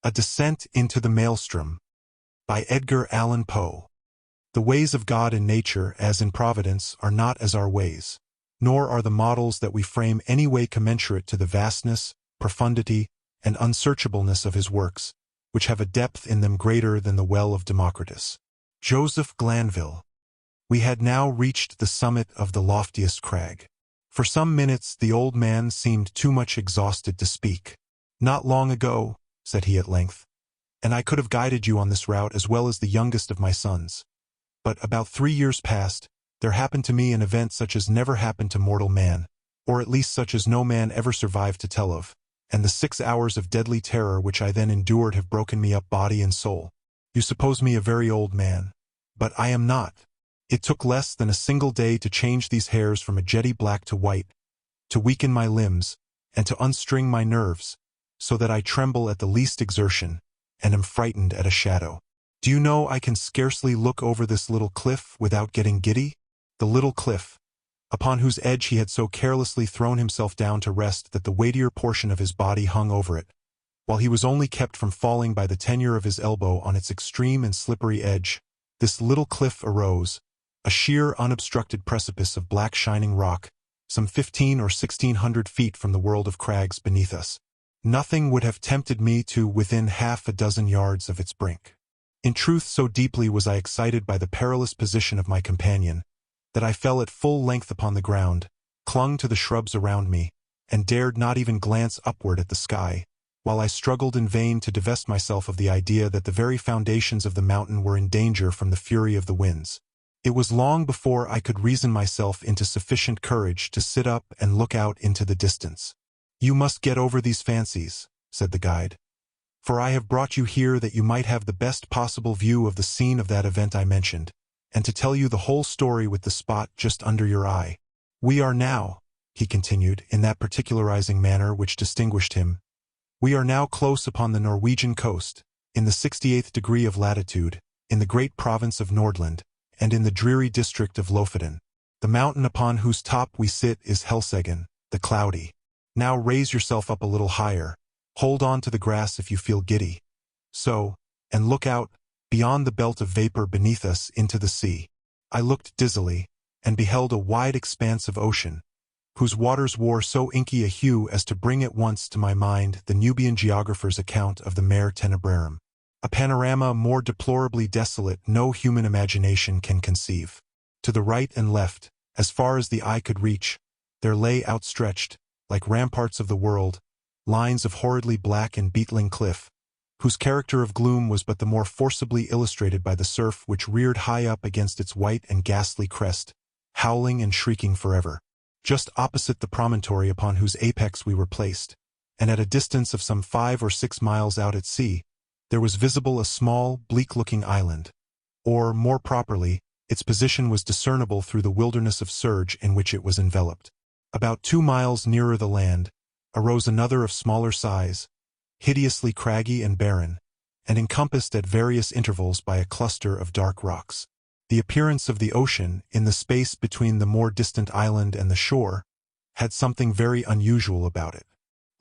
A Descent into the Maelstrom by Edgar Allan Poe. The ways of God in nature, as in providence, are not as our ways, nor are the models that we frame any way commensurate to the vastness, profundity, and unsearchableness of his works, which have a depth in them greater than the well of Democritus. Joseph Glanville. We had now reached the summit of the loftiest crag. For some minutes the old man seemed too much exhausted to speak. "Not long ago," said he at length, "and I could have guided you on this route as well as the youngest of my sons. But about 3 years past, there happened to me an event such as never happened to mortal man, or at least such as no man ever survived to tell of, and the 6 hours of deadly terror which I then endured have broken me up body and soul. You suppose me a very old man, but I am not. It took less than a single day to change these hairs from a jetty black to white, to weaken my limbs, and to unstring my nerves, so that I tremble at the least exertion, and am frightened at a shadow. Do you know I can scarcely look over this little cliff without getting giddy? The little cliff, upon whose edge he had so carelessly thrown himself down to rest that the weightier portion of his body hung over it, while he was only kept from falling by the tenure of his elbow on its extreme and slippery edge. This little cliff arose, a sheer unobstructed precipice of black shining rock, some 15 or 1600 feet from the world of crags beneath us. Nothing would have tempted me to within half a dozen yards of its brink. In truth, so deeply was I excited by the perilous position of my companion, that I fell at full length upon the ground, clung to the shrubs around me, and dared not even glance upward at the sky, while I struggled in vain to divest myself of the idea that the very foundations of the mountain were in danger from the fury of the winds. It was long before I could reason myself into sufficient courage to sit up and look out into the distance. "You must get over these fancies," said the guide, "for I have brought you here that you might have the best possible view of the scene of that event I mentioned, and to tell you the whole story with the spot just under your eye. We are now," he continued, in that particularizing manner which distinguished him, "we are now close upon the Norwegian coast, in the 68th degree of latitude, in the great province of Nordland, and in the dreary district of Lofoten. The mountain upon whose top we sit is Helseggen, the Cloudy. Now raise yourself up a little higher, hold on to the grass if you feel giddy. So, and look out, beyond the belt of vapor beneath us into the sea." I looked dizzily, and beheld a wide expanse of ocean, whose waters wore so inky a hue as to bring at once to my mind the Nubian geographer's account of the Mare Tenebrarum. A panorama more deplorably desolate no human imagination can conceive. To the right and left, as far as the eye could reach, there lay outstretched, like ramparts of the world, lines of horridly black and beetling cliff, whose character of gloom was but the more forcibly illustrated by the surf which reared high up against its white and ghastly crest, howling and shrieking forever. Just opposite the promontory upon whose apex we were placed, and at a distance of some 5 or 6 miles out at sea, there was visible a small, bleak-looking island, or, more properly, its position was discernible through the wilderness of surge in which it was enveloped. About 2 miles nearer the land arose another of smaller size, hideously craggy and barren, and encompassed at various intervals by a cluster of dark rocks. The appearance of the ocean, in the space between the more distant island and the shore, had something very unusual about it.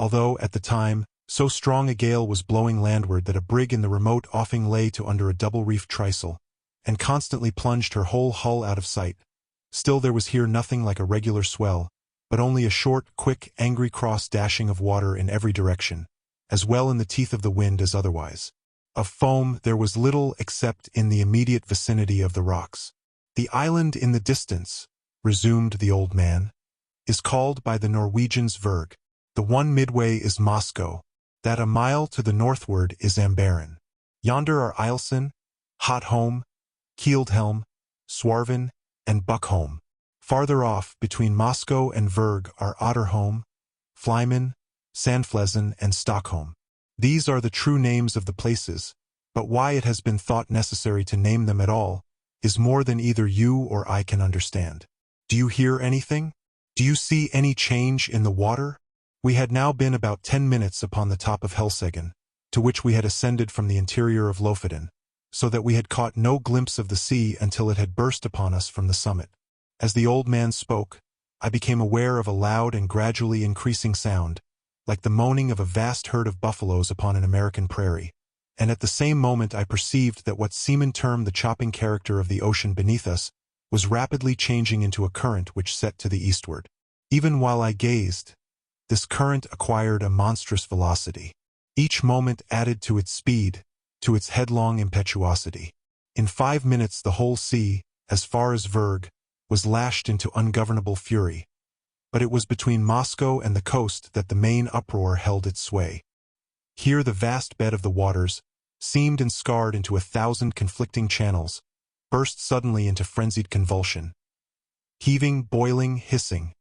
Although, at the time, so strong a gale was blowing landward that a brig in the remote offing lay to under a double-reefed trysail, and constantly plunged her whole hull out of sight, still there was here nothing like a regular swell, but only a short, quick, angry cross-dashing of water in every direction, as well in the teeth of the wind as otherwise. Of foam there was little except in the immediate vicinity of the rocks. "The island in the distance," resumed the old man, "is called by the Norwegians Verg. The one midway is Moscow. That a mile to the northward is Amberen. Yonder are Ilsen, Hotholm, Kieldhelm, Swarven, and Buckholm. Farther off, between Moscow and Verg, are Otterholm, Flymen, Sandflesen, and Stockholm. These are the true names of the places, but why it has been thought necessary to name them at all is more than either you or I can understand. Do you hear anything? Do you see any change in the water?" We had now been about 10 minutes upon the top of Helseggen, to which we had ascended from the interior of Lofoten, so that we had caught no glimpse of the sea until it had burst upon us from the summit. As the old man spoke, I became aware of a loud and gradually increasing sound, like the moaning of a vast herd of buffaloes upon an American prairie, and at the same moment I perceived that what seamen term the chopping character of the ocean beneath us was rapidly changing into a current which set to the eastward. Even while I gazed, this current acquired a monstrous velocity. Each moment added to its speed, to its headlong impetuosity. In 5 minutes the whole sea, as far as Verg, was lashed into ungovernable fury. But it was between Moscow and the coast that the main uproar held its sway. Here the vast bed of the waters, seamed and scarred into 1,000 conflicting channels, burst suddenly into frenzied convulsion. Heaving, boiling, hissing,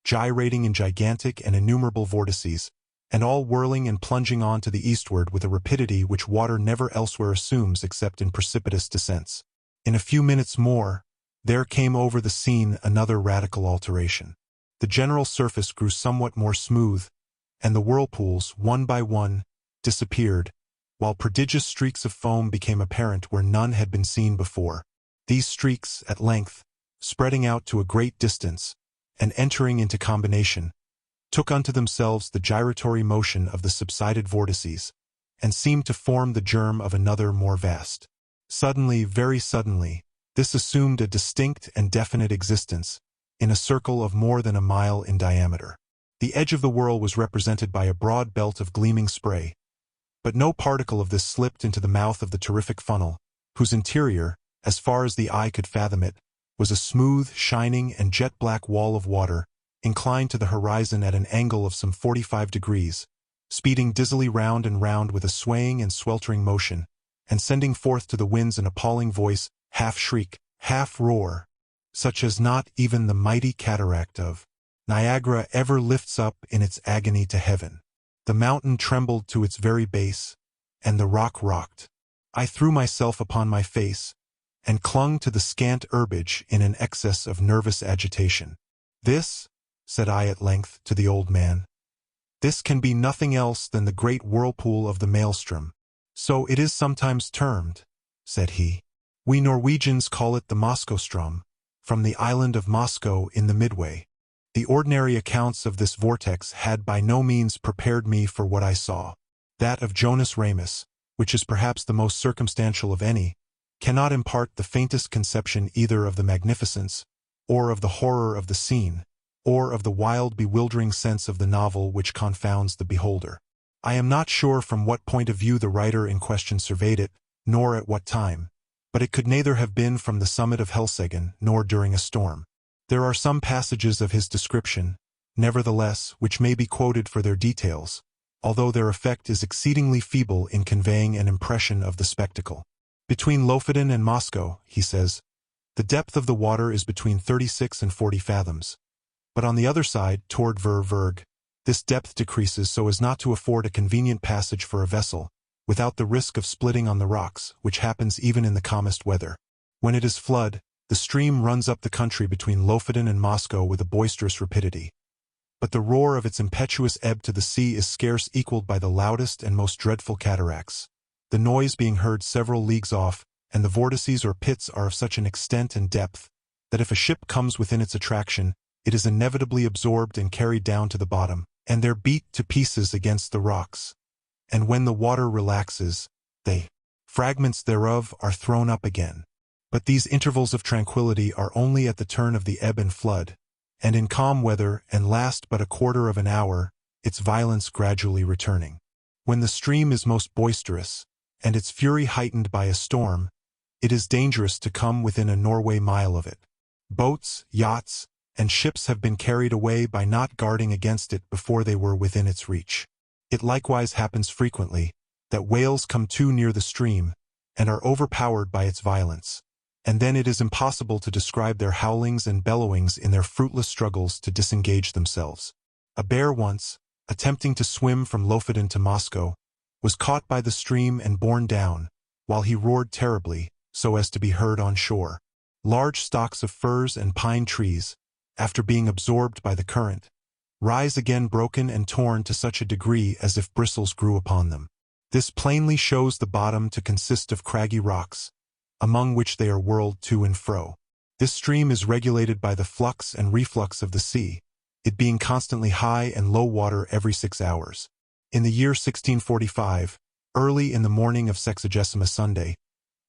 gyrating in gigantic and innumerable vortices, and all whirling and plunging on to the eastward with a rapidity which water never elsewhere assumes except in precipitous descents. In a few minutes more, there came over the scene another radical alteration. The general surface grew somewhat more smooth, and the whirlpools, one by one, disappeared, while prodigious streaks of foam became apparent where none had been seen before. These streaks, at length, spreading out to a great distance, and entering into combination, took unto themselves the gyratory motion of the subsided vortices, and seemed to form the germ of another more vast. Suddenly, very suddenly, this assumed a distinct and definite existence, in a circle of more than a mile in diameter. The edge of the whirl was represented by a broad belt of gleaming spray, but no particle of this slipped into the mouth of the terrific funnel, whose interior, as far as the eye could fathom it, was a smooth, shining, and jet-black wall of water, inclined to the horizon at an angle of some 45 degrees, speeding dizzily round and round with a swaying and sweltering motion, and sending forth to the winds an appalling voice, half shriek, half roar, such as not even the mighty cataract of Niagara ever lifts up in its agony to heaven. The mountain trembled to its very base, and the rock rocked. I threw myself upon my face, and clung to the scant herbage in an excess of nervous agitation. "This," said I at length to the old man, "this can be nothing else than the great whirlpool of the Maelstrom." "So it is sometimes termed," said he. "We Norwegians call it the Moskostrom, from the island of Moscow in the Midway." The ordinary accounts of this vortex had by no means prepared me for what I saw. That of Jonas Ramus, which is perhaps the most circumstantial of any, cannot impart the faintest conception either of the magnificence, or of the horror of the scene, or of the wild, bewildering sense of the novel which confounds the beholder. I am not sure from what point of view the writer in question surveyed it, nor at what time, but it could neither have been from the summit of Helseggen nor during a storm. There are some passages of his description, nevertheless, which may be quoted for their details, although their effect is exceedingly feeble in conveying an impression of the spectacle. "Between Lofoten and Moscow," he says, "the depth of the water is between 36 and 40 fathoms. But on the other side, toward Verg, this depth decreases so as not to afford a convenient passage for a vessel, without the risk of splitting on the rocks, which happens even in the calmest weather. When it is flood, the stream runs up the country between Lofoten and Moscow with a boisterous rapidity. But the roar of its impetuous ebb to the sea is scarce equaled by the loudest and most dreadful cataracts, the noise being heard several leagues off, and the vortices or pits are of such an extent and depth, that if a ship comes within its attraction, it is inevitably absorbed and carried down to the bottom, and there beat to pieces against the rocks. And when the water relaxes, the fragments thereof are thrown up again. But these intervals of tranquility are only at the turn of the ebb and flood, and in calm weather and last but a quarter of an hour, its violence gradually returning. When the stream is most boisterous, and its fury heightened by a storm, it is dangerous to come within a Norway mile of it. Boats, yachts, and ships have been carried away by not guarding against it before they were within its reach. It likewise happens frequently that whales come too near the stream, and are overpowered by its violence, and then it is impossible to describe their howlings and bellowings in their fruitless struggles to disengage themselves. A bear once, attempting to swim from Lofoten to Moscow, was caught by the stream and borne down, while he roared terribly, so as to be heard on shore. Large stalks of firs and pine trees, after being absorbed by the current, rise again broken and torn to such a degree as if bristles grew upon them. This plainly shows the bottom to consist of craggy rocks, among which they are whirled to and fro. This stream is regulated by the flux and reflux of the sea, it being constantly high and low water every 6 hours. In the year 1645, Early in the morning of Sexagesima Sunday,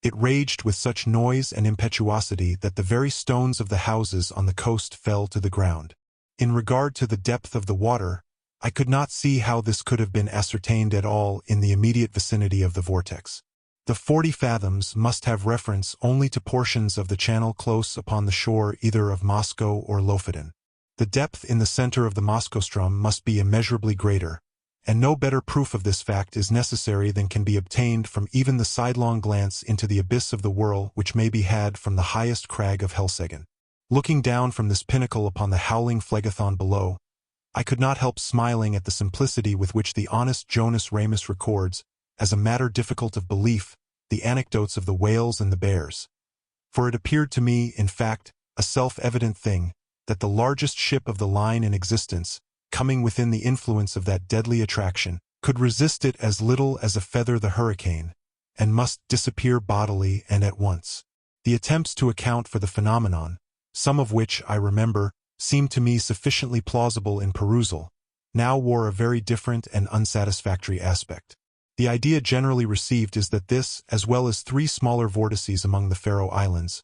it raged with such noise and impetuosity that the very stones of the houses on the coast fell to the ground. In regard to the depth of the water, I could not see how this could have been ascertained at all in the immediate vicinity of the vortex. The 40 fathoms must have reference only to portions of the channel close upon the shore either of Moscow or Lofoten. The depth in the center of the Maelstrom must be immeasurably greater, and no better proof of this fact is necessary than can be obtained from even the sidelong glance into the abyss of the whirl which may be had from the highest crag of Helseggen. Looking down from this pinnacle upon the howling Phlegethon below, I could not help smiling at the simplicity with which the honest Jonas Ramus records, as a matter difficult of belief, the anecdotes of the whales and the bears. For it appeared to me, in fact, a self-evident thing, that the largest ship of the line in existence, coming within the influence of that deadly attraction, could resist it as little as a feather the hurricane, and must disappear bodily and at once. The attempts to account for the phenomenon, some of which, I remember, seemed to me sufficiently plausible in perusal, now wore a very different and unsatisfactory aspect. The idea generally received is that this, as well as 3 smaller vortices among the Faroe Islands,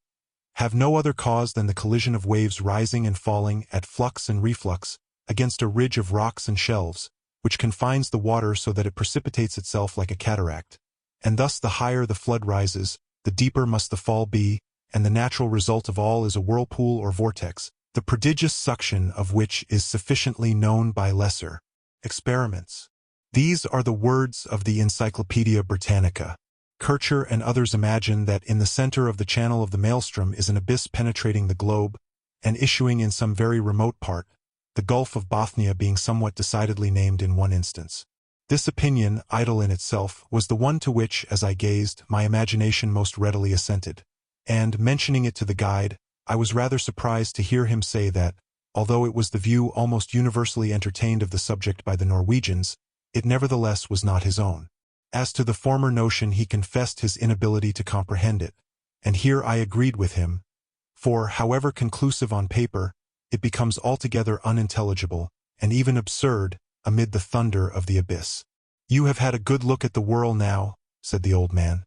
have no other cause than the collision of waves rising and falling at flux and reflux against a ridge of rocks and shelves, which confines the water so that it precipitates itself like a cataract, and thus the higher the flood rises, the deeper must the fall be, and the natural result of all is a whirlpool or vortex, the prodigious suction of which is sufficiently known by lesser experiments. These are the words of the Encyclopaedia Britannica. Kircher and others imagine that in the center of the channel of the Maelstrom is an abyss penetrating the globe, and issuing in some very remote part, the Gulf of Bothnia being somewhat decidedly named in one instance. This opinion, idle in itself, was the one to which, as I gazed, my imagination most readily assented, and, mentioning it to the guide, I was rather surprised to hear him say that, although it was the view almost universally entertained of the subject by the Norwegians, it nevertheless was not his own. As to the former notion he confessed his inability to comprehend it, and here I agreed with him, for, however conclusive on paper, it becomes altogether unintelligible, and even absurd, amid the thunder of the abyss. "You have had a good look at the whirl now," said the old man,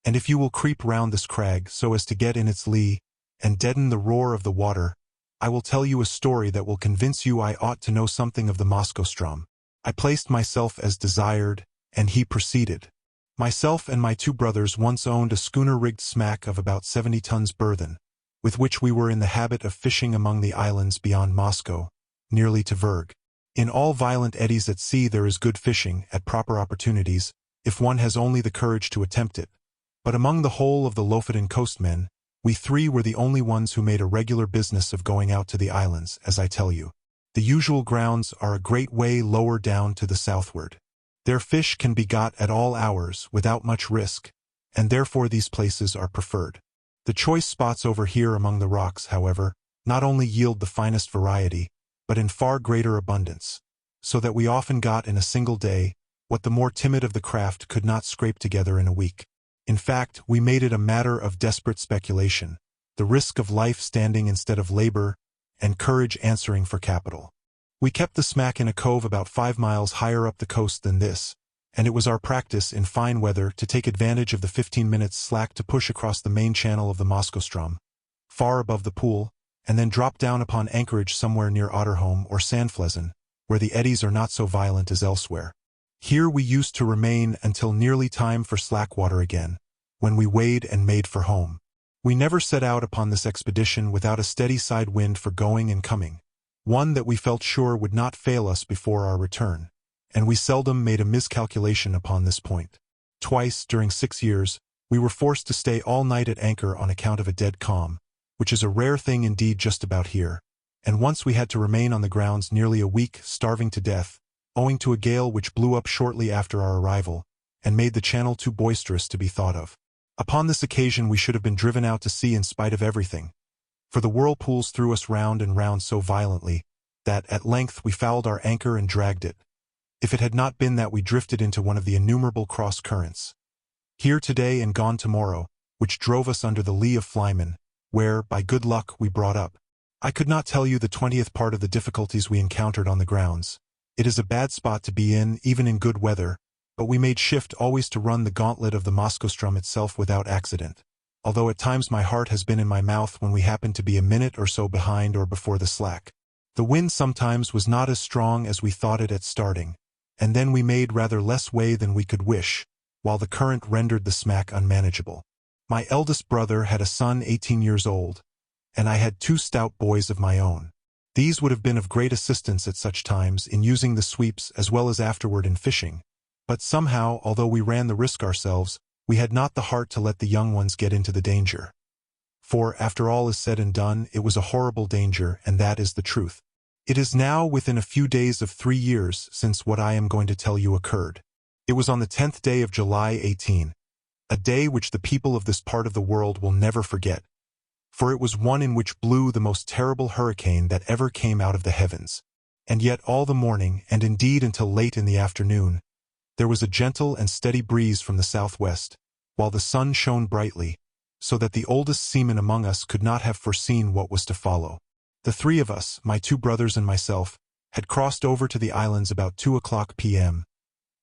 "and if you will creep round this crag so as to get in its lee, and deaden the roar of the water, I will tell you a story that will convince you I ought to know something of the Maelstrom." I placed myself as desired, and he proceeded. Myself and my 2 brothers once owned a schooner-rigged smack of about 70 tons burthen, with which we were in the habit of fishing among the islands beyond Moscow, nearly to Vurg. In all violent eddies at sea there is good fishing, at proper opportunities, if one has only the courage to attempt it. But among the whole of the Lofoten coastmen, we 3 were the only ones who made a regular business of going out to the islands, as I tell you. The usual grounds are a great way lower down to the southward. Their fish can be got at all hours without much risk, and therefore these places are preferred. The choice spots over here among the rocks, however, not only yield the finest variety, but in far greater abundance, so that we often got in a single day what the more timid of the craft could not scrape together in a week. In fact, we made it a matter of desperate speculation, the risk of life standing instead of labor, and courage answering for capital. We kept the smack in a cove about 5 miles higher up the coast than this, and it was our practice in fine weather to take advantage of the 15 minutes slack to push across the main channel of the Maelstrom, far above the pool, and then drop down upon anchorage somewhere near Otterholm or Sandflesen, where the eddies are not so violent as elsewhere. Here we used to remain until nearly time for slack water again, when we weighed and made for home. We never set out upon this expedition without a steady side wind for going and coming, one that we felt sure would not fail us before our return, and we seldom made a miscalculation upon this point. Twice, during 6 years, we were forced to stay all night at anchor on account of a dead calm, which is a rare thing indeed just about here, and once we had to remain on the grounds nearly a week, starving to death, owing to a gale which blew up shortly after our arrival, and made the channel too boisterous to be thought of. Upon this occasion we should have been driven out to sea in spite of everything, for the whirlpools threw us round and round so violently, that at length we fouled our anchor and dragged it, if it had not been that we drifted into one of the innumerable cross-currents, here today and gone tomorrow, which drove us under the lee of Flyman, where, by good luck, we brought up. I could not tell you the 20th part of the difficulties we encountered on the grounds. It is a bad spot to be in, even in good weather, but we made shift always to run the gauntlet of the Maelstrom itself without accident, although at times my heart has been in my mouth when we happened to be a minute or so behind or before the slack. The wind sometimes was not as strong as we thought it at starting, and then we made rather less way than we could wish, while the current rendered the smack unmanageable. My eldest brother had a son 18 years old, and I had 2 stout boys of my own. These would have been of great assistance at such times in using the sweeps as well as afterward in fishing, but somehow, although we ran the risk ourselves, we had not the heart to let the young ones get into the danger. For, after all is said and done, it was a horrible danger, and that is the truth. It is now within a few days of 3 years since what I am going to tell you occurred. It was on the 10th day of July 18, a day which the people of this part of the world will never forget, for it was one in which blew the most terrible hurricane that ever came out of the heavens. And yet all the morning, and indeed until late in the afternoon, there was a gentle and steady breeze from the southwest, while the sun shone brightly, so that the oldest seaman among us could not have foreseen what was to follow. The 3 of us, my 2 brothers and myself, had crossed over to the islands about 2:00 p.m.,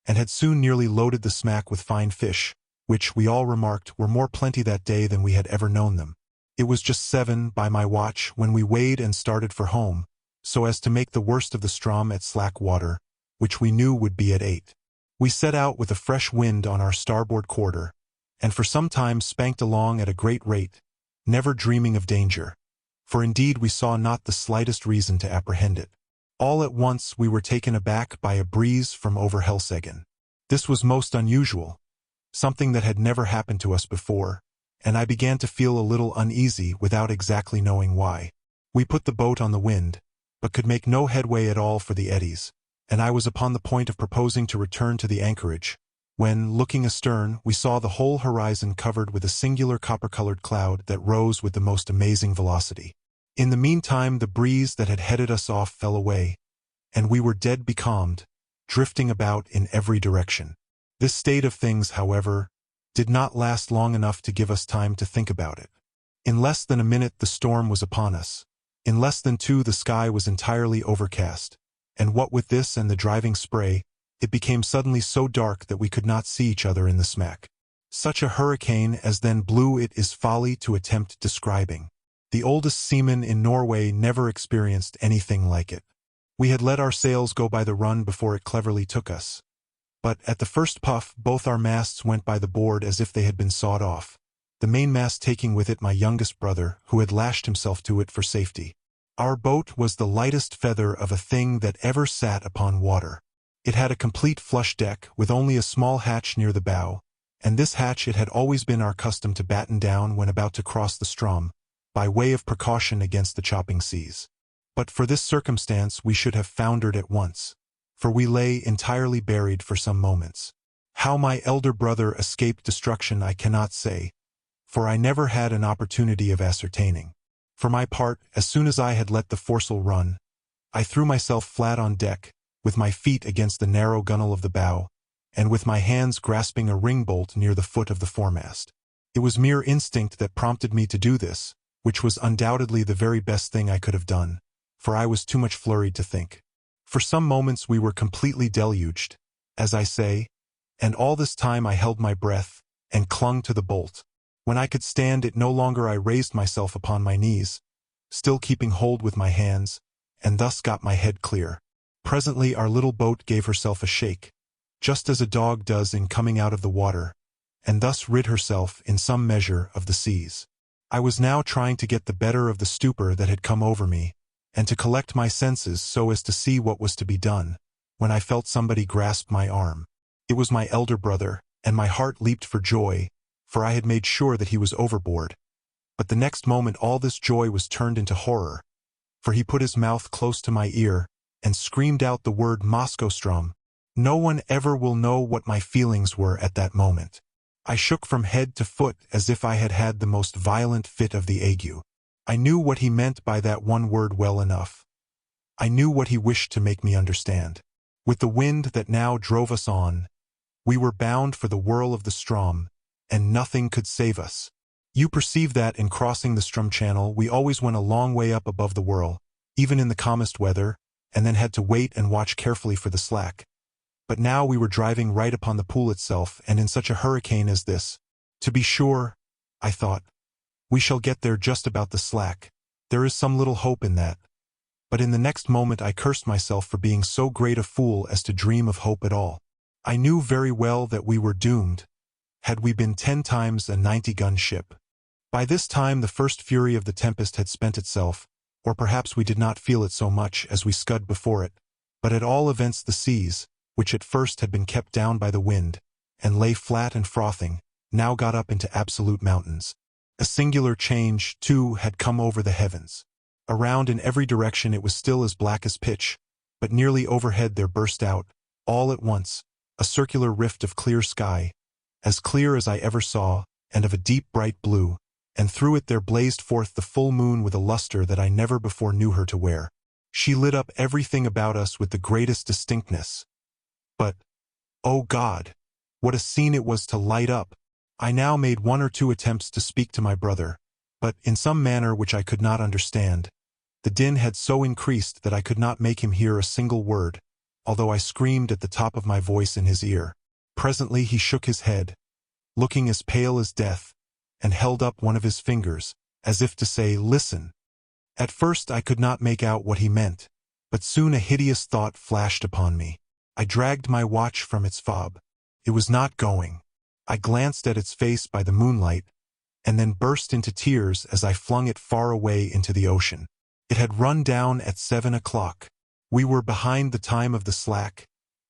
and had soon nearly loaded the smack with fine fish, which, we all remarked, were more plenty that day than we had ever known them. It was just 7 by my watch when we weighed and started for home, so as to make the worst of the Strom at slack water, which we knew would be at 8. We set out with a fresh wind on our starboard quarter, and for some time spanked along at a great rate, never dreaming of danger, for indeed we saw not the slightest reason to apprehend it. All at once we were taken aback by a breeze from over Helseggen. This was most unusual, something that had never happened to us before, and I began to feel a little uneasy without exactly knowing why. We put the boat on the wind, but could make no headway at all for the eddies, and I was upon the point of proposing to return to the anchorage, when, looking astern, we saw the whole horizon covered with a singular copper-colored cloud that rose with the most amazing velocity. In the meantime the breeze that had headed us off fell away, and we were dead becalmed, drifting about in every direction. This state of things, however, did not last long enough to give us time to think about it. In less than a minute the storm was upon us. In less than 2 the sky was entirely overcast, and what with this and the driving spray, it became suddenly so dark that we could not see each other in the smack. Such a hurricane as then blew it is folly to attempt describing. The oldest seaman in Norway never experienced anything like it. We had let our sails go by the run before it cleverly took us. But at the first puff both our masts went by the board as if they had been sawed off, the mainmast taking with it my youngest brother, who had lashed himself to it for safety. Our boat was the lightest feather of a thing that ever sat upon water. It had a complete flush deck, with only a small hatch near the bow, and this hatch it had always been our custom to batten down when about to cross the Strom, by way of precaution against the chopping seas. But for this circumstance we should have foundered at once, for we lay entirely buried for some moments. How my elder brother escaped destruction I cannot say, for I never had an opportunity of ascertaining. For my part, as soon as I had let the foresail run, I threw myself flat on deck, with my feet against the narrow gunwale of the bow, and with my hands grasping a ring-bolt near the foot of the foremast. It was mere instinct that prompted me to do this, which was undoubtedly the very best thing I could have done, for I was too much flurried to think. For some moments we were completely deluged, as I say, and all this time I held my breath, and clung to the bolt. When I could stand it no longer I raised myself upon my knees, still keeping hold with my hands, and thus got my head clear. Presently our little boat gave herself a shake, just as a dog does in coming out of the water, and thus rid herself, in some measure, of the seas. I was now trying to get the better of the stupor that had come over me, and to collect my senses so as to see what was to be done, when I felt somebody grasp my arm. It was my elder brother, and my heart leaped for joy, for I had made sure that he was overboard. But the next moment all this joy was turned into horror, for he put his mouth close to my ear, and screamed out the word Maelstrom. No one ever will know what my feelings were at that moment. I shook from head to foot as if I had had the most violent fit of the ague. I knew what he meant by that one word well enough. I knew what he wished to make me understand. With the wind that now drove us on, we were bound for the whirl of the Strom, and nothing could save us. You perceive that in crossing the Strom Channel we always went a long way up above the whirl, even in the calmest weather, and then had to wait and watch carefully for the slack. But now we were driving right upon the pool itself, and in such a hurricane as this. To be sure, I thought, we shall get there just about the slack. There is some little hope in that. But in the next moment I cursed myself for being so great a fool as to dream of hope at all. I knew very well that we were doomed, had we been 10 times a 90-gun ship. By this time the first fury of the tempest had spent itself, or perhaps we did not feel it so much as we scud before it, but at all events the seas, which at first had been kept down by the wind, and lay flat and frothing, now got up into absolute mountains. A singular change, too, had come over the heavens. Around in every direction it was still as black as pitch, but nearly overhead there burst out, all at once, a circular rift of clear sky, as clear as I ever saw, and of a deep bright blue, and through it there blazed forth the full moon with a luster that I never before knew her to wear. She lit up everything about us with the greatest distinctness. But, oh God, what a scene it was to light up! I now made 1 or 2 attempts to speak to my brother, but, in some manner which I could not understand, the din had so increased that I could not make him hear a single word, although I screamed at the top of my voice in his ear. Presently he shook his head, looking as pale as death, and held up one of his fingers, as if to say, "Listen." At first I could not make out what he meant, but soon a hideous thought flashed upon me. I dragged my watch from its fob. It was not going. I glanced at its face by the moonlight, and then burst into tears as I flung it far away into the ocean. It had run down at 7 o'clock. We were behind the time of the slack,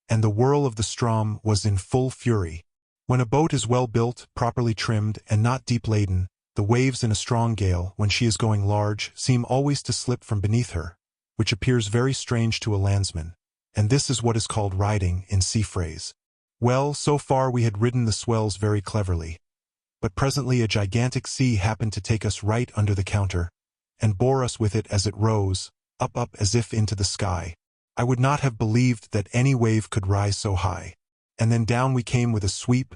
and the whirl of the Strom was in full fury. When a boat is well built, properly trimmed, and not deep laden, the waves in a strong gale, when she is going large, seem always to slip from beneath her, which appears very strange to a landsman, and this is what is called riding in sea phrase. Well, so far we had ridden the swells very cleverly, but presently a gigantic sea happened to take us right under the counter, and bore us with it as it rose, up as if into the sky. I would not have believed that any wave could rise so high. And then down we came with a sweep,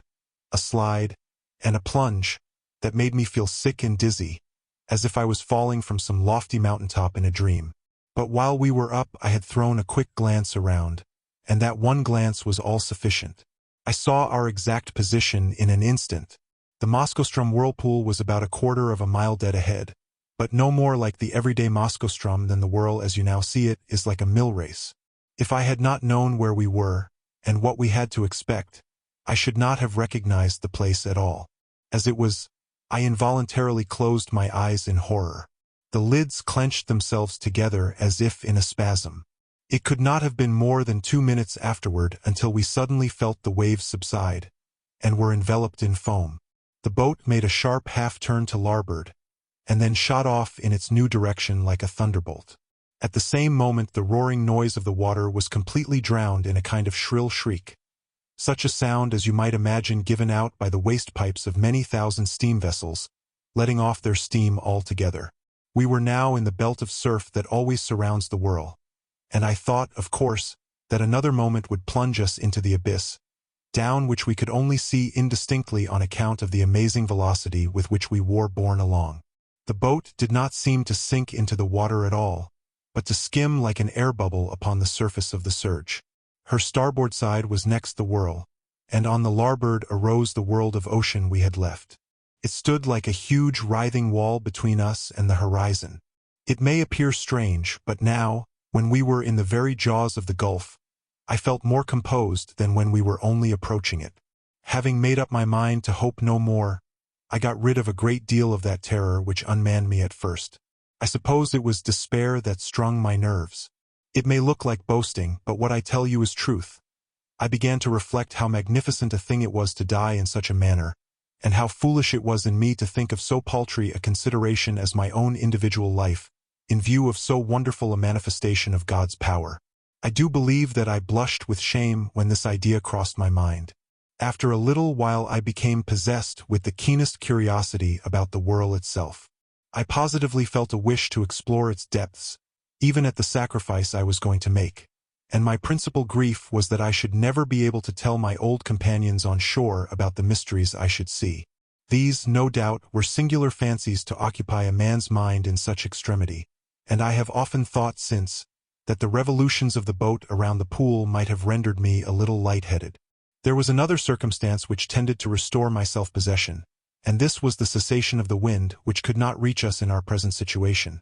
a slide, and a plunge, that made me feel sick and dizzy, as if I was falling from some lofty mountaintop in a dream. But while we were up I had thrown a quick glance around, and that one glance was all sufficient. I saw our exact position in an instant. The Maelstrom whirlpool was about 1/4 of a mile dead ahead, but no more like the everyday Maelstrom than the whirl as you now see it is like a mill race. If I had not known where we were, and what we had to expect, I should not have recognized the place at all. As it was, I involuntarily closed my eyes in horror. The lids clenched themselves together as if in a spasm. It could not have been more than 2 minutes afterward until we suddenly felt the waves subside, and were enveloped in foam. The boat made a sharp half-turn to larboard, and then shot off in its new direction like a thunderbolt. At the same moment the roaring noise of the water was completely drowned in a kind of shrill shriek, such a sound as you might imagine given out by the waste pipes of many thousand steam vessels, letting off their steam altogether. We were now in the belt of surf that always surrounds the whirl, and I thought, of course, that another moment would plunge us into the abyss, down which we could only see indistinctly on account of the amazing velocity with which we were borne along. The boat did not seem to sink into the water at all, but to skim like an air bubble upon the surface of the surge. Her starboard side was next the whirl, and on the larboard arose the world of ocean we had left. It stood like a huge writhing wall between us and the horizon. It may appear strange, but now, when we were in the very jaws of the gulf, I felt more composed than when we were only approaching it. Having made up my mind to hope no more, I got rid of a great deal of that terror which unmanned me at first. I suppose it was despair that strung my nerves. It may look like boasting, but what I tell you is truth. I began to reflect how magnificent a thing it was to die in such a manner, and how foolish it was in me to think of so paltry a consideration as my own individual life, in view of so wonderful a manifestation of God's power. I do believe that I blushed with shame when this idea crossed my mind. After a little while I became possessed with the keenest curiosity about the whirl itself. I positively felt a wish to explore its depths, even at the sacrifice I was going to make, and my principal grief was that I should never be able to tell my old companions on shore about the mysteries I should see. These, no doubt, were singular fancies to occupy a man's mind in such extremity, and I have often thought since that the revolutions of the boat around the pool might have rendered me a little light-headed. There was another circumstance which tended to restore my self-possession, and this was the cessation of the wind, which could not reach us in our present situation.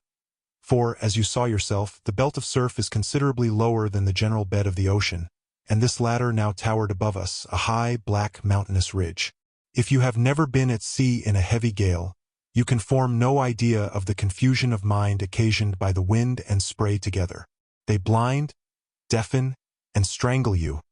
For, as you saw yourself, the belt of surf is considerably lower than the general bed of the ocean, and this latter now towered above us, a high, black, mountainous ridge. If you have never been at sea in a heavy gale, you can form no idea of the confusion of mind occasioned by the wind and spray together. They blind, deafen, and strangle you,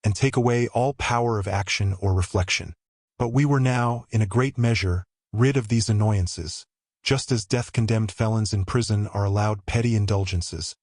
and take away all power of action or reflection. But we were now, in a great measure, rid of these annoyances, just as death-condemned felons in prison are allowed petty indulgences,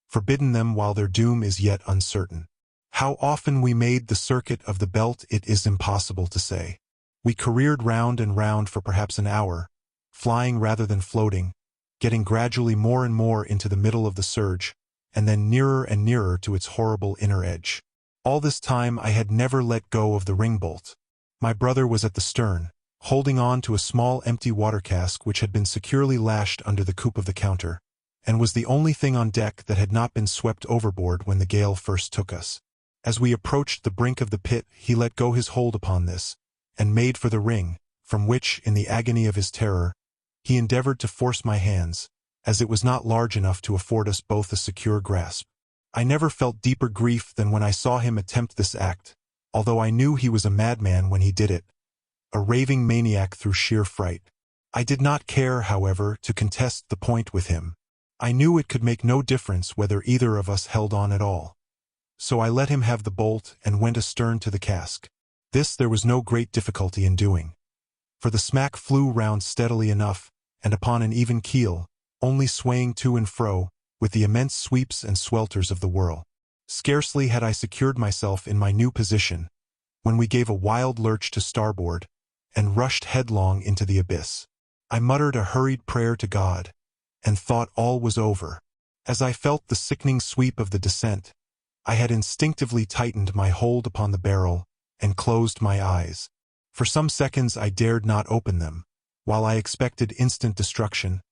forbidden them while their doom is yet uncertain. How often we made the circuit of the belt it is impossible to say. We careered round and round for perhaps an hour, flying rather than floating, getting gradually more and more into the middle of the surge, and then nearer and nearer to its horrible inner edge. All this time I had never let go of the ring-bolt. My brother was at the stern, holding on to a small empty water cask which had been securely lashed under the coop of the counter, and was the only thing on deck that had not been swept overboard when the gale first took us. As we approached the brink of the pit, he let go his hold upon this, and made for the ring, from which, in the agony of his terror, he endeavored to force my hands, as it was not large enough to afford us both a secure grasp. I never felt deeper grief than when I saw him attempt this act, although I knew he was a madman when he did it, a raving maniac through sheer fright. I did not care, however, to contest the point with him. I knew it could make no difference whether either of us held on at all. So I let him have the bolt and went astern to the cask. This there was no great difficulty in doing, for the smack flew round steadily enough, and upon an even keel, only swaying to and fro, with the immense sweeps and swelters of the whirl. Scarcely had I secured myself in my new position, when we gave a wild lurch to starboard, and rushed headlong into the abyss. I muttered a hurried prayer to God, and thought all was over. As I felt the sickening sweep of the descent, I had instinctively tightened my hold upon the barrel, and closed my eyes. For some seconds I dared not open them, while I expected instant destruction,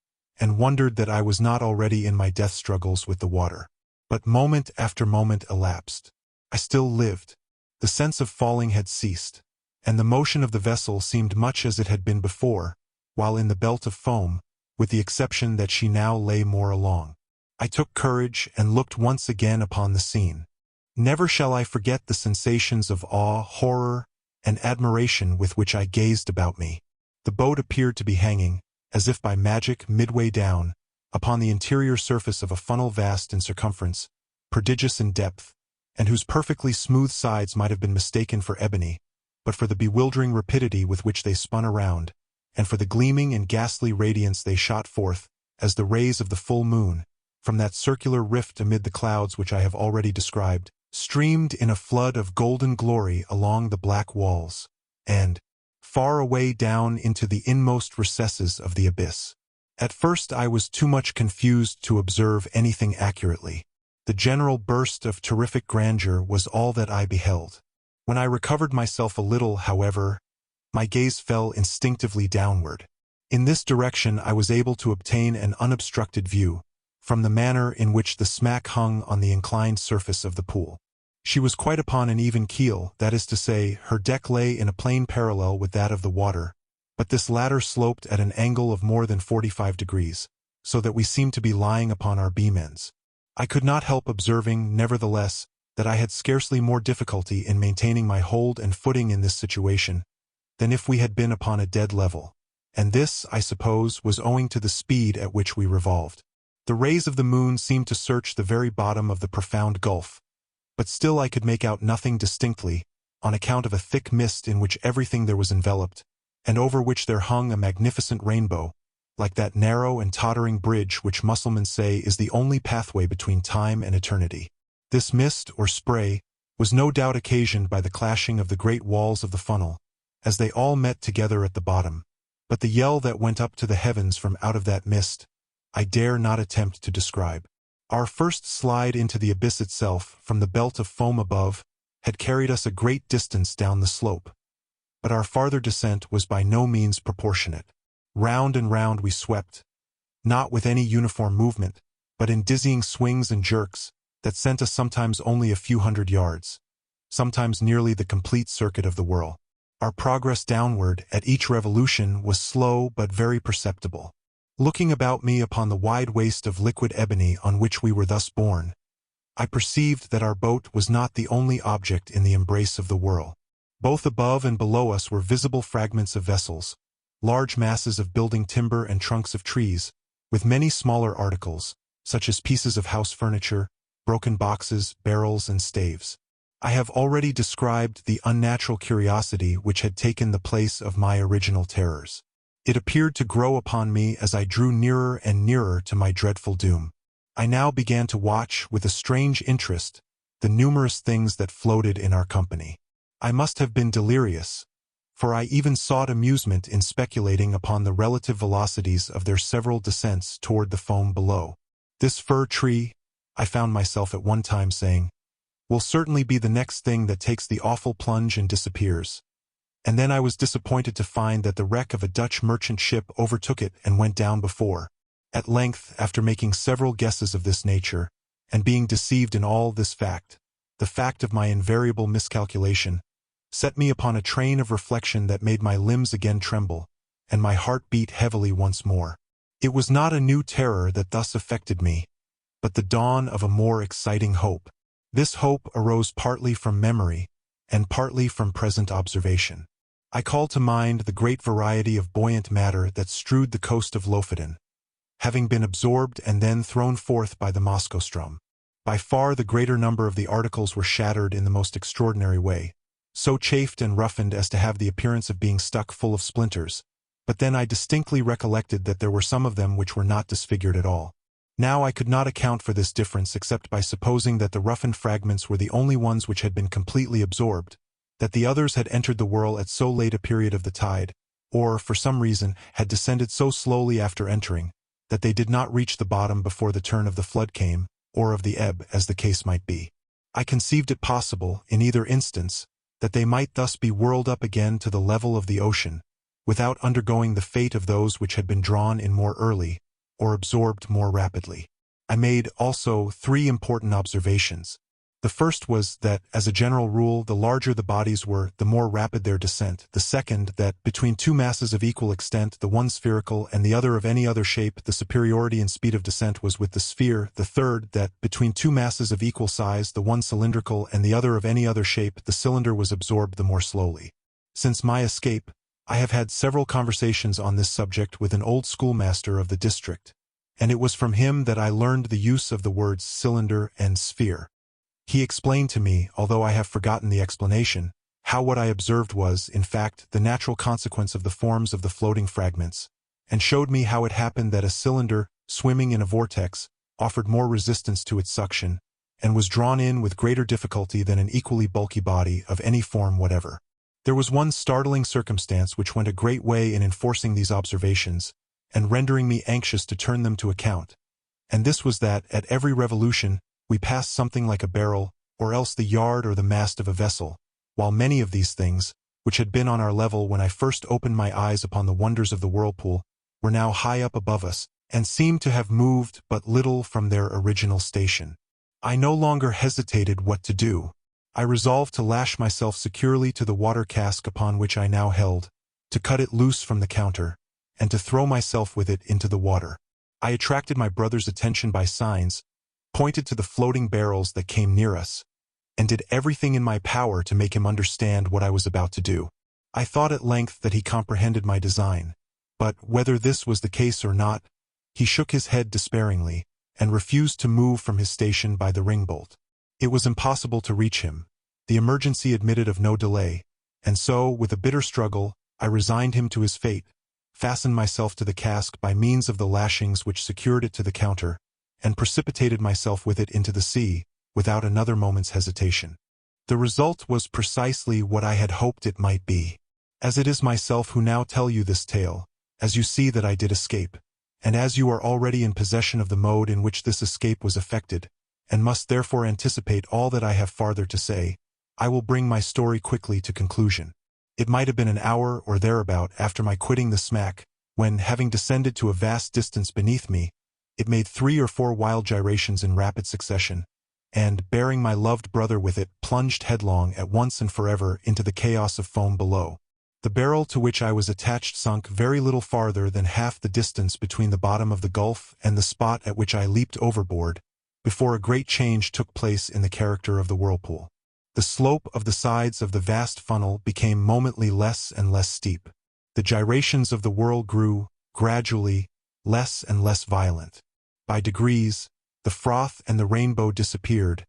and wondered that I was not already in my death struggles with the water. But moment after moment elapsed. I still lived. The sense of falling had ceased, and the motion of the vessel seemed much as it had been before, while in the belt of foam, with the exception that she now lay more along. I took courage and looked once again upon the scene. Never shall I forget the sensations of awe, horror, and admiration with which I gazed about me. The boat appeared to be hanging, as if by magic, midway down, upon the interior surface of a funnel vast in circumference, prodigious in depth, and whose perfectly smooth sides might have been mistaken for ebony, but for the bewildering rapidity with which they spun around, and for the gleaming and ghastly radiance they shot forth, as the rays of the full moon, from that circular rift amid the clouds which I have already described, streamed in a flood of golden glory along the black walls, and, far away down into the inmost recesses of the abyss. At first I was too much confused to observe anything accurately. The general burst of terrific grandeur was all that I beheld. When I recovered myself a little, however, my gaze fell instinctively downward. In this direction I was able to obtain an unobstructed view, from the manner in which the smack hung on the inclined surface of the pool. She was quite upon an even keel, that is to say, her deck lay in a plane parallel with that of the water, but this latter sloped at an angle of more than 45 degrees, so that we seemed to be lying upon our beam ends. I could not help observing, nevertheless, that I had scarcely more difficulty in maintaining my hold and footing in this situation than if we had been upon a dead level, and this, I suppose, was owing to the speed at which we revolved. The rays of the moon seemed to search the very bottom of the profound gulf, but still I could make out nothing distinctly, on account of a thick mist in which everything there was enveloped, and over which there hung a magnificent rainbow, like that narrow and tottering bridge which Mussulmen say is the only pathway between time and eternity. This mist, or spray, was no doubt occasioned by the clashing of the great walls of the funnel, as they all met together at the bottom, but the yell that went up to the heavens from out of that mist, I dare not attempt to describe. Our first slide into the abyss itself, from the belt of foam above, had carried us a great distance down the slope, but our farther descent was by no means proportionate. Round and round we swept, not with any uniform movement, but in dizzying swings and jerks, that sent us sometimes only a few hundred yards, sometimes nearly the complete circuit of the whirl. Our progress downward at each revolution was slow but very perceptible. Looking about me upon the wide waste of liquid ebony on which we were thus borne, I perceived that our boat was not the only object in the embrace of the whirl. Both above and below us were visible fragments of vessels, large masses of building timber and trunks of trees, with many smaller articles, such as pieces of house furniture, broken boxes, barrels, and staves. I have already described the unnatural curiosity which had taken the place of my original terrors. It appeared to grow upon me as I drew nearer and nearer to my dreadful doom. I now began to watch, with a strange interest, the numerous things that floated in our company. I must have been delirious, for I even sought amusement in speculating upon the relative velocities of their several descents toward the foam below. This fir tree, I found myself at one time saying, will certainly be the next thing that takes the awful plunge and disappears. And then I was disappointed to find that the wreck of a Dutch merchant ship overtook it and went down before. At length, after making several guesses of this nature, and being deceived in all this fact, the fact of my invariable miscalculation, set me upon a train of reflection that made my limbs again tremble, and my heart beat heavily once more. It was not a new terror that thus affected me, but the dawn of a more exciting hope. This hope arose partly from memory, and partly from present observation. I call to mind the great variety of buoyant matter that strewed the coast of Lofoten, having been absorbed and then thrown forth by the Maelstrom. By far the greater number of the articles were shattered in the most extraordinary way, so chafed and roughened as to have the appearance of being stuck full of splinters, but then I distinctly recollected that there were some of them which were not disfigured at all. Now I could not account for this difference except by supposing that the roughened fragments were the only ones which had been completely absorbed, that the others had entered the whirl at so late a period of the tide, or, for some reason, had descended so slowly after entering, that they did not reach the bottom before the turn of the flood came, or of the ebb, as the case might be. I conceived it possible, in either instance, that they might thus be whirled up again to the level of the ocean, without undergoing the fate of those which had been drawn in more early, or absorbed more rapidly. I made, also, 3 important observations. The first was that, as a general rule, the larger the bodies were, the more rapid their descent. The second, that, between two masses of equal extent, the one spherical and the other of any other shape, the superiority in speed of descent was with the sphere. The third, that, between two masses of equal size, the one cylindrical and the other of any other shape, the cylinder was absorbed the more slowly. Since my escape, I have had several conversations on this subject with an old schoolmaster of the district, and it was from him that I learned the use of the words cylinder and sphere. He explained to me, although I have forgotten the explanation, how what I observed was, in fact, the natural consequence of the forms of the floating fragments, and showed me how it happened that a cylinder, swimming in a vortex, offered more resistance to its suction, and was drawn in with greater difficulty than an equally bulky body of any form whatever. There was one startling circumstance which went a great way in enforcing these observations, and rendering me anxious to turn them to account, and this was that, at every revolution, we passed something like a barrel, or else the yard or the mast of a vessel, while many of these things, which had been on our level when I first opened my eyes upon the wonders of the whirlpool, were now high up above us, and seemed to have moved but little from their original station. I no longer hesitated what to do. I resolved to lash myself securely to the water cask upon which I now held, to cut it loose from the counter, and to throw myself with it into the water. I attracted my brother's attention by signs, pointed to the floating barrels that came near us, and did everything in my power to make him understand what I was about to do. I thought at length that he comprehended my design, but, whether this was the case or not, he shook his head despairingly, and refused to move from his station by the ringbolt. It was impossible to reach him. The emergency admitted of no delay, and so, with a bitter struggle, I resigned him to his fate, fastened myself to the cask by means of the lashings which secured it to the counter, and precipitated myself with it into the sea, without another moment's hesitation. The result was precisely what I had hoped it might be. As it is myself who now tell you this tale, as you see that I did escape, and as you are already in possession of the mode in which this escape was effected, and must therefore anticipate all that I have farther to say, I will bring my story quickly to conclusion. It might have been an hour or thereabout after my quitting the smack, when, having descended to a vast distance beneath me, it made 3 or 4 wild gyrations in rapid succession, and, bearing my loved brother with it, plunged headlong at once and forever into the chaos of foam below. The barrel to which I was attached sunk very little farther than half the distance between the bottom of the gulf and the spot at which I leaped overboard, before a great change took place in the character of the whirlpool. The slope of the sides of the vast funnel became momently less and less steep. The gyrations of the whirl grew, gradually, less and less violent. By degrees, the froth and the rainbow disappeared,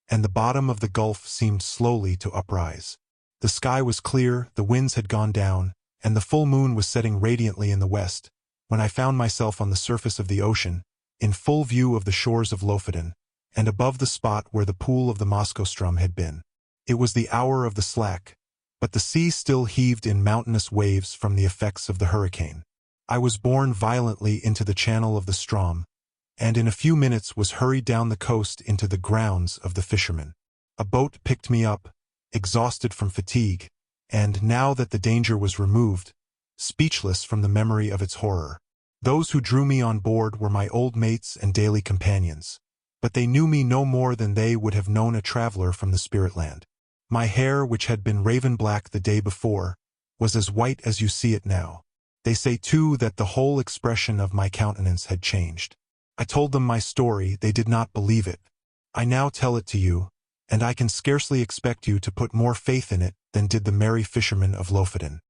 and the bottom of the gulf seemed slowly to uprise. The sky was clear, the winds had gone down, and the full moon was setting radiantly in the west, when I found myself on the surface of the ocean, in full view of the shores of Lofoten, and above the spot where the pool of the Maelström had been. It was the hour of the slack, but the sea still heaved in mountainous waves from the effects of the hurricane. I was borne violently into the channel of the Strom, and in a few minutes was hurried down the coast into the grounds of the fishermen. A boat picked me up, exhausted from fatigue, and, now that the danger was removed, speechless from the memory of its horror. Those who drew me on board were my old mates and daily companions, but they knew me no more than they would have known a traveler from the spirit land. My hair, which had been raven black the day before, was as white as you see it now. They say, too, that the whole expression of my countenance had changed. I told them my story, they did not believe it. I now tell it to you, and I can scarcely expect you to put more faith in it than did the merry fishermen of Lofoten.